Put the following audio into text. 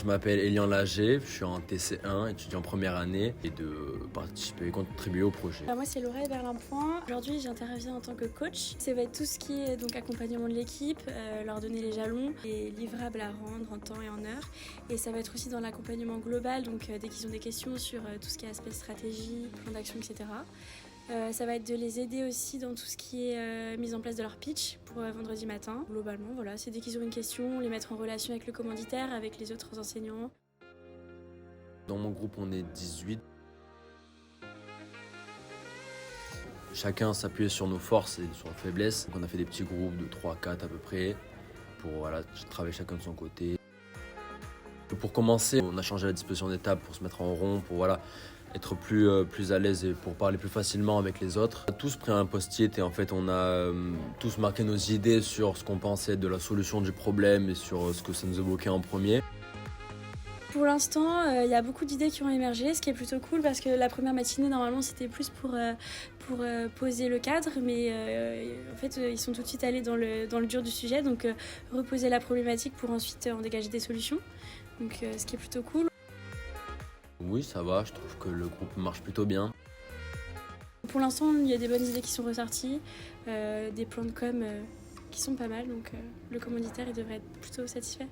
m'appelle Elian Lager, je suis en TC1, étudiant en première année, et de participer et contribuer au projet. Moi c'est Laura Berlin-Point. Aujourd'hui j'interviens en tant que coach. Ça va être tout ce qui est donc accompagnement de l'équipe, leur donner les jalons, les livrables à rendre en temps et en heure. Et ça va être aussi dans l'accompagnement global, donc dès qu'ils ont des questions sur tout ce qui est aspect stratégie, plan d'action, etc. Ça va être de les aider aussi dans tout ce qui est mise en place de leur pitch pour vendredi matin. Globalement, voilà, c'est dès qu'ils ont une question, les mettre en relation avec le commanditaire, avec les autres enseignants. Dans mon groupe, on est 18. Chacun s'appuyait sur nos forces et sur nos faiblesses. Donc on a fait des petits groupes de 3-4 à peu près pour travailler chacun de son côté. Pour commencer, on a changé la disposition des tables pour se mettre en rond, pour être plus à l'aise et pour parler plus facilement avec les autres. On a tous pris un post-it et en fait on a tous marqué nos idées sur ce qu'on pensait de la solution du problème et sur ce que ça nous évoquait en premier. Pour l'instant, il y a beaucoup d'idées qui ont émergé, ce qui est plutôt cool parce que la première matinée, normalement, c'était plus pour poser le cadre, mais en fait, ils sont tout de suite allés dans le dur du sujet, donc reposer la problématique pour ensuite en dégager des solutions, donc ce qui est plutôt cool. Oui, ça va, je trouve que le groupe marche plutôt bien. Pour l'instant, il y a des bonnes idées qui sont ressorties, des plans de com qui sont pas mal, donc le commanditaire il devrait être plutôt satisfait.